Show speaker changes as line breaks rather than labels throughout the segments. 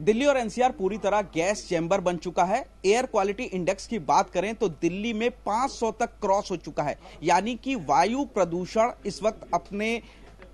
दिल्ली और एनसीआर पूरी तरह गैस चैम्बर बन चुका है। एयर क्वालिटी इंडेक्स की बात करें तो दिल्ली में 500 तक क्रॉस हो चुका है, यानी कि वायु प्रदूषण इस वक्त अपने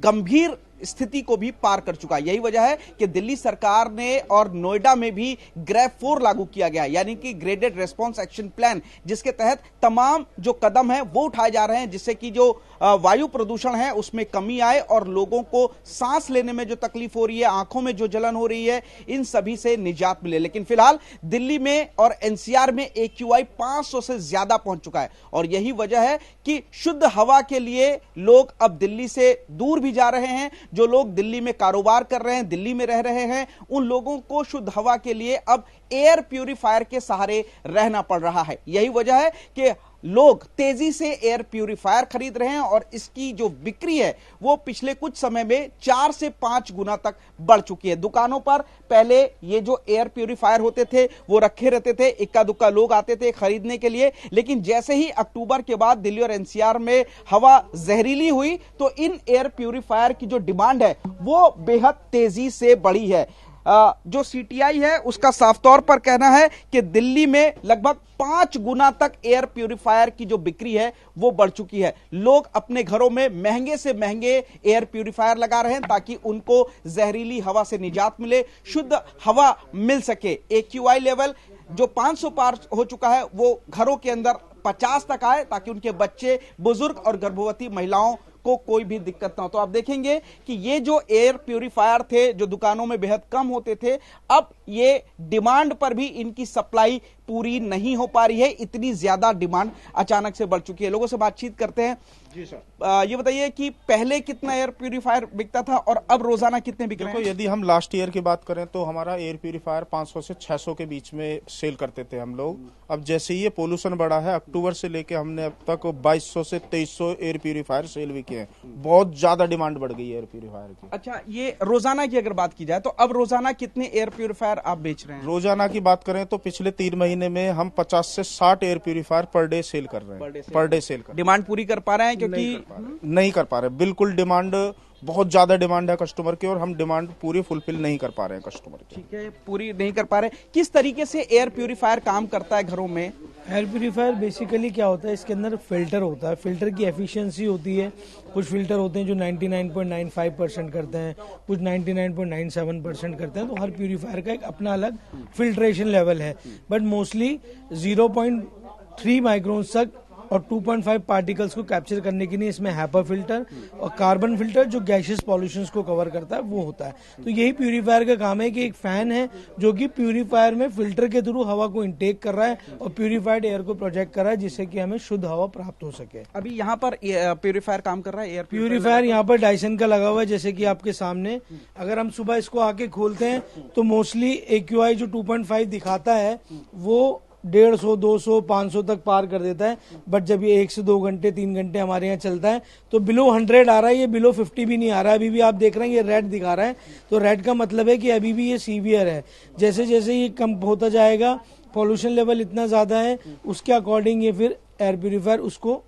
गंभीर स्थिति को भी पार कर चुका है। यही वजह है कि दिल्ली सरकार ने और नोएडा में भी ग्रैब 4 लागू किया गया, यानी कि ग्रेडेड रेस्पॉन्स एक्शन प्लान, जिसके तहत तमाम जो कदम है वो उठाए जा रहे हैं जिससे कि जो वायु प्रदूषण है उसमें कमी आए और लोगों को सांस लेने में जो तकलीफ हो रही है, आंखों में जो जलन हो रही है, इन सभी से निजात मिले। लेकिन फिलहाल दिल्ली में और एनसीआर में AQI 500 से ज्यादा पहुंच चुका है और यही वजह है कि शुद्ध हवा के लिए लोग अब दिल्ली से दूर भी जा रहे हैं। जो लोग दिल्ली में कारोबार कर रहे हैं, दिल्ली में रह रहे हैं, उन लोगों को शुद्ध हवा के लिए अब एयर प्यूरिफायर के सहारे रहना पड़ रहा है। यही वजह है कि लोग तेजी से एयर प्यूरिफायर खरीद रहे हैं और इसकी जो बिक्री है वो पिछले कुछ समय में 4 से 5 गुना तक बढ़ चुकी है। दुकानों पर पहले ये जो एयर प्यूरिफायर होते थे वो रखे रहते थे, इक्का दुक्का लोग आते थे खरीदने के लिए, लेकिन जैसे ही अक्टूबर के बाद दिल्ली और एनसीआर में हवा जहरीली हुई तो इन एयर प्यूरिफायर की जो डिमांड है वो बेहद तेजी से बढ़ी है। जो CTI है उसका साफ तौर पर कहना है कि दिल्ली में लगभग 5 गुना तक एयर प्यूरिफायर की जो बिक्री है वो बढ़ चुकी है। लोग अपने घरों में महंगे से महंगे एयर प्यूरिफायर लगा रहे हैं ताकि उनको जहरीली हवा से निजात मिले, शुद्ध हवा मिल सके। AQI लेवल जो 500 पार हो चुका है वो घरों के अंदर 50 तक आए ताकि उनके बच्चे, बुजुर्ग और गर्भवती महिलाओं को कोई भी दिक्कत ना हो। तो आप देखेंगे कि ये जो एयर प्यूरिफायर थे जो दुकानों में बेहद कम होते थे, अब ये डिमांड पर भी इनकी सप्लाई पूरी नहीं हो पा रही है। इतनी ज्यादा डिमांड अचानक से बढ़ चुकी है। लोगों से बातचीत करते हैं।
जी सर,
ये बताइए कि पहले कितना एयर प्यूरिफायर बिकता था और अब रोजाना कितने बिक रहे हैं?
यदि हम लास्ट ईयर की बात करें तो हमारा एयर प्यूरिफायर 500 से 600 के बीच में सेल करते थे हम लोग। अब जैसे ही ये पोल्यूशन बढ़ा है, अक्टूबर से लेके हमने अब तक 2200 से 2300 एयर प्यूरिफायर सेल भी किए हैं। बहुत ज्यादा डिमांड बढ़ गई है एयर प्यूरिफायर की।
अच्छा, ये रोजाना की अगर बात की जाए तो अब रोजाना कितने एयर प्यूरिफायर आप बेच रहे हैं?
रोजाना की बात करें तो पिछले 3 महीने में हम 50 से 60 air purifier per day sale कर रहे हैं। पर डे सेल कर
डिमांड पूरी कर पा रहे हैं? क्योंकि
नहीं कर पा रहे, बिल्कुल डिमांड बहुत ज्यादा डिमांड है कस्टमर की और हम डिमांड पूरी फुलफिल नहीं कर पा रहे हैं कस्टमर की।
ठीक है, पूरी नहीं कर पा रहे। किस तरीके से एयर प्यूरिफायर काम करता है घरों में?
एयर प्यूरीफायर बेसिकली क्या होता है, इसके अंदर फिल्टर होता है। फिल्टर की एफिशिएंसी होती है। कुछ फिल्टर होते हैं जो 99.95% करते हैं, कुछ 99.97% करते हैं। तो हर प्यूरीफायर का एक अपना अलग फिल्ट्रेशन लेवल है, बट मोस्टली 0.3 माइक्रोन्स तक और 2.5 पार्टिकल्स को कैप्चर करने के लिए इसमें हैपर फिल्टर और कार्बन फिल्टर जो गैसियस पॉल्यूशंस को कवर करता है वो होता है। तो यही प्यूरीफायर का काम है कि एक फैन है जो कि प्यूरीफायर में फिल्टर के थ्रू हवा को इनटेक कर रहा है और प्यूरीफाइड एयर को प्रोजेक्ट कर रहा है जिससे कि हमें शुद्ध हवा प्राप्त हो सके।
अभी यहाँ पर प्यूरीफायर काम कर रहा है? एयर
प्यूरीफायर यहाँ पर डायसन का लगा हुआ है, जैसे कि आपके सामने। अगर हम सुबह इसको आके खोलते हैं तो मोस्टली AQI जो 2.5 दिखाता है वो 150, 200, 500 तक पार कर देता है। बट जब ये 1 से 2 घंटे 3 घंटे हमारे यहाँ चलता है तो बिलो 100 आ रहा है, ये बिलो 50 भी नहीं आ रहा है। अभी भी आप देख रहे हैं ये रेड दिखा रहा है, तो रेड का मतलब है कि अभी भी ये सीवियर है। जैसे जैसे ये कम होता जाएगा, पॉल्यूशन लेवल इतना ज्यादा है, उसके अकॉर्डिंग ये फिर एयर प्यूरीफायर उसको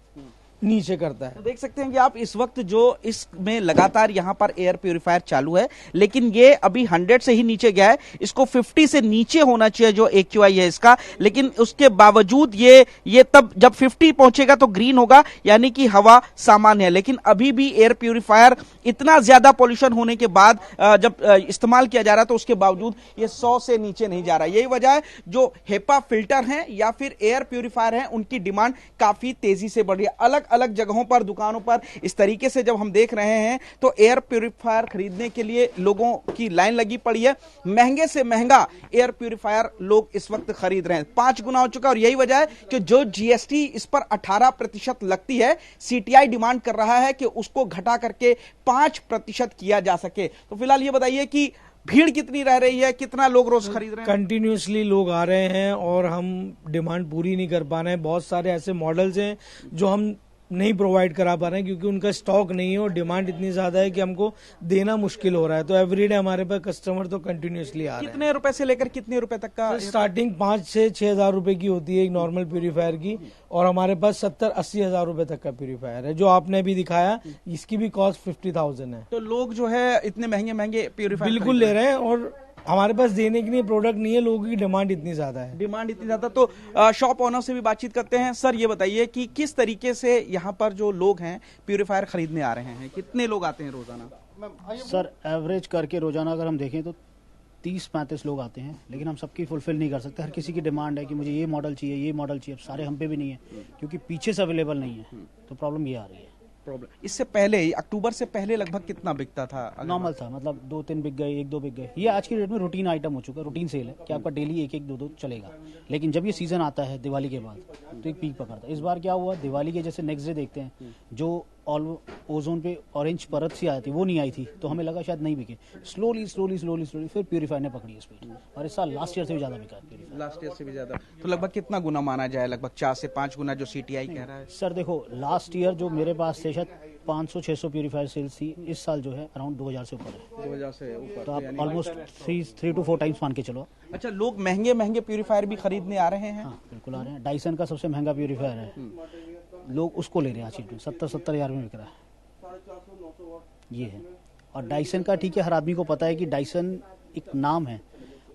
नीचे करता है।
तो देख सकते हैं कि आप इस वक्त जो इसमें लगातार यहाँ पर एयर प्यूरिफायर चालू है, लेकिन ये अभी 100 से ही नीचे गया है। इसको 50 से नीचे होना चाहिए जो AQI है इसका, लेकिन उसके बावजूद ये तब जब 50 पहुंचेगा तो ग्रीन होगा, यानी कि हवा सामान्य है। लेकिन अभी भी एयर प्यूरिफायर इतना ज्यादा पॉल्यूशन होने के बाद जब इस्तेमाल किया जा रहा है तो उसके बावजूद ये 100 से नीचे नहीं जा रहा। यही वजह है जो हेपा फिल्टर है या फिर एयर प्यूरिफायर है उनकी डिमांड काफी तेजी से बढ़ रही है। अलग अलग जगहों पर, दुकानों पर इस तरीके से जब हम देख रहे हैं तो एयर प्यूरिफायर खरीदने के लिए लोगों की लाइन लगी पड़ी है। महंगे से महंगा एयर प्यूरिफायर लोग इस वक्त खरीद रहे हैं। 5 गुना हो चुका है और यही वजह है कि जो GST इस पर 18% लगती है, CTI डिमांड कर रहा है कि उसको घटा करके 5% किया जा सके। तो फिलहाल ये बताइए कि भीड़ कितनी रह रही है, कितना लोग रोज खरीद रहे हैं?
कंटिन्यूसली लोग आ रहे हैं और हम डिमांड पूरी नहीं कर पा रहे हैं। बहुत सारे ऐसे मॉडल्स हैं जो हम नहीं प्रोवाइड करा पा रहे हैं क्योंकि उनका स्टॉक नहीं है और डिमांड इतनी ज्यादा है कि हमको देना मुश्किल हो रहा है। तो एवरीडे हमारे पास कस्टमर तो कंटिन्यूसली आ रहे हैं।
कितने रुपए से लेकर कितने रुपए तक का?
स्टार्टिंग 5 से 6 हजार रुपए की होती है एक नॉर्मल प्यूरीफायर की, और हमारे पास 70-80 हजार रुपए तक का प्यूरीफायर है। जो आपने अभी दिखाया इसकी भी कॉस्ट 50,000 है।
तो लोग जो है इतने महंगे महंगे प्यूरीफायर
बिल्कुल ले रहे हैं और हमारे पास देने के लिए प्रोडक्ट नहीं है, लोगों की डिमांड इतनी ज्यादा है।
डिमांड इतनी ज्यादा, तो शॉप ओनर से भी बातचीत करते हैं। सर ये बताइए कि किस तरीके से यहाँ पर जो लोग हैं प्यूरिफायर खरीदने आ रहे हैं, कितने लोग आते हैं रोजाना?
सर एवरेज करके रोजाना अगर हम देखें तो 30-35 लोग आते हैं, लेकिन हम सबकी फुलफिल नहीं कर सकते। हर किसी की डिमांड है कि मुझे ये मॉडल चाहिए, ये मॉडल चाहिए। अब सारे हम पे भी नहीं है क्योंकि पीछे से अवेलेबल नहीं है, तो प्रॉब्लम ये आ रही है।
इससे पहले अक्टूबर से पहले लगभग कितना बिकता था?
नॉर्मल था, मतलब 2-3 बिक गए, 1-2 बिक गए। ये आज की डेट में रूटीन आइटम हो चुका है, रूटीन सेल है कि आपका डेली 1-1, 2-2 चलेगा। लेकिन जब ये सीजन आता है दिवाली के बाद तो एक पीक पकड़ता है। इस बार क्या हुआ, दिवाली के जैसे नेक्स्ट डे देखते हैं जो ओजोन पे ऑरेंज परत सी आई थी वो नहीं आई थी, तो हमें लगा शायद नहीं बिके। स्लोली फिर प्यूरीफायर ने पकड़ी स्पीड, और इस साल लास्ट ईयर से भी ज्यादा बिका प्यूरीफायर।
लास्ट ईयर से भी ज्यादा, तो लगभग कितना गुना माना जाए? लगभग 4 से 5 गुना जो सीटीआई कह रहा है।
सर देखो, लास्ट ईयर जो मेरे पास थे शायद 500-600 प्यूरीफायर सेल्स थी। इस साल जो है अराउंड 2000 से ऊपर है।
2000 से ऊपर,
तो आप ऑलमोस्ट 3 to 4 टाइम्स मान के चलो।
अच्छा, लोग महंगे महंगे प्यूरिफायर भी खरीदने आ रहे हैं?
हाँ बिल्कुल आ रहे हैं। डाइसन का सबसे महंगा प्यूरीफायर है, लोग उसको ले रहे हैं आज की 70 हज़ार में बिक रहा है ये है। और डाइसन का ठीक है, हर आदमी को पता है कि डाइसन एक नाम है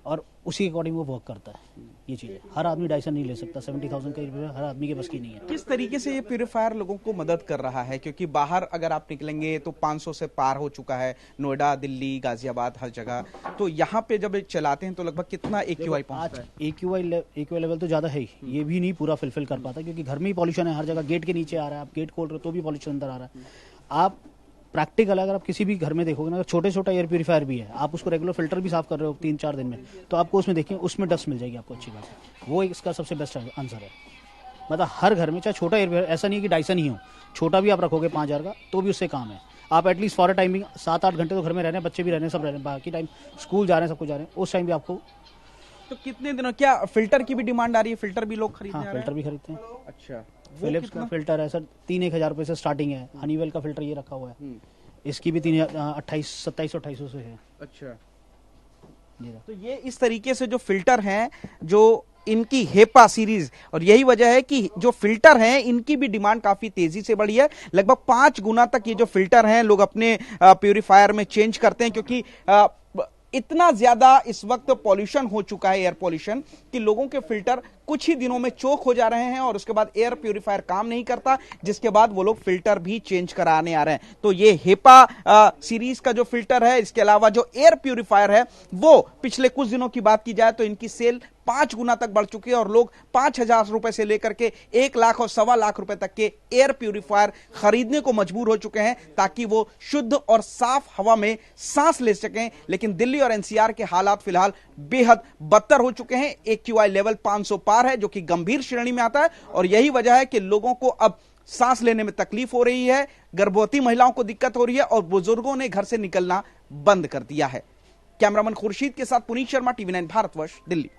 और उसी के अकॉर्डिंग वो वर्क करता है। ये चीज़ है, हर आदमी डाइसन नहीं ले सकता। 70,000 का हर आदमी के बस की नहीं है।
किस तरीके से ये प्यूरिफायर लोगों को मदद कर रहा है? क्योंकि बाहर अगर आप निकलेंगे तो 500 से पार हो चुका है, नोएडा, दिल्ली, गाजियाबाद, हर जगह। तो यहाँ पे जब चलाते हैं तो लगभग कितना AQI पहुंचता है?
AQI लेवल तो ज्यादा है ही, ये भी नहीं पूरा फिलफिल कर पाता क्योंकि घर में ही पॉल्यूशन है। हर जगह गेट के नीचे आ रहा है, आप गेट खोल रहे हो तो भी पॉल्यूशन अंदर आ रहा है। आप प्रैक्टिकल अगर आप किसी भी घर में देखोगे ना, छोटा एयर प्यूरीफायर भी है, आप उसको रेगुलर फिल्टर भी साफ कर रहे हो 3-4 दिन में, तो आपको उसमें देखिए उसमें डस्ट मिल जाएगी आपको। अच्छी बात है, वो इसका सबसे बेस्ट आंसर है। मतलब हर घर में चाहे छोटा एयर प्यूरीफायर, ऐसा नहीं है कि डाइसन ही हो, छोटा भी आप रखोगे 5000 का तो भी उससे काम है। आप एटलीस्ट फॉर अ टाइमिंग 7-8 घंटे तो घर में रह रहे हैं, बच्चे भी रह रहे हैं, सब रह रहे हैं, बाकी टाइम स्कूल जा रहे हैं, सब कुछ जा रहे हैं, उस टाइम भी आपको।
तो कितने दिनों, क्या फिल्टर की भी डिमांड आ रही है? फिल्टर भी लोग खरीदने आ रहे हैं?
फिल्टर भी खरीदते हैं।
अच्छा,
फिलिप्स का फिल्टर है सर 3-1 हज़ार रुपये से स्टार्टिंग है। हनीवेल का फिल्टर ये रखा हुआ है, इसकी भी 2700-2800 से है।
अच्छा,
जी
तो ये इस तरीके से जो फिल्टर हैं, जो इनकी हेपा सीरीज, और यही वजह है कि जो फिल्टर हैं इनकी भी डिमांड काफी तेजी से बढ़ी है। लगभग 5 गुना तक ये जो फिल्टर हैं लोग अपने प्यूरिफायर में चेंज करते हैं, क्योंकि इतना ज्यादा इस वक्त पॉल्यूशन हो चुका है, एयर पॉल्यूशन, कि लोगों के फिल्टर कुछ ही दिनों में चोक हो जा रहे हैं और उसके बाद एयर प्यूरिफायर काम नहीं करता, जिसके बाद वो लोग फिल्टर भी चेंज कराने आ रहे हैं। तो ये हेपा सीरीज का जो फिल्टर है, इसके अलावा जो एयर प्यूरिफायर है, वो पिछले कुछ दिनों की बात की जाए तो इनकी सेल 5 गुना तक बढ़ चुकी है और लोग 5,000 रुपए से लेकर के 1 लाख और 1.25 लाख रुपए तक के एयर प्यूरिफायर खरीदने को मजबूर हो चुके हैं ताकि वो शुद्ध और साफ हवा में सांस ले सकें। लेकिन दिल्ली और NCR के हालात फिलहाल बेहद बदतर हो चुके हैं। AQI लेवल 500 पार है, जो कि गंभीर श्रेणी में आता है, और यही वजह है कि लोगों को अब सांस लेने में तकलीफ हो रही है, गर्भवती महिलाओं को दिक्कत हो रही है और बुजुर्गों ने घर से निकलना बंद कर दिया है। कैमरामैन खुर्शीद के साथ पुनीत शर्मा, TV9 भारतवर्ष, दिल्ली।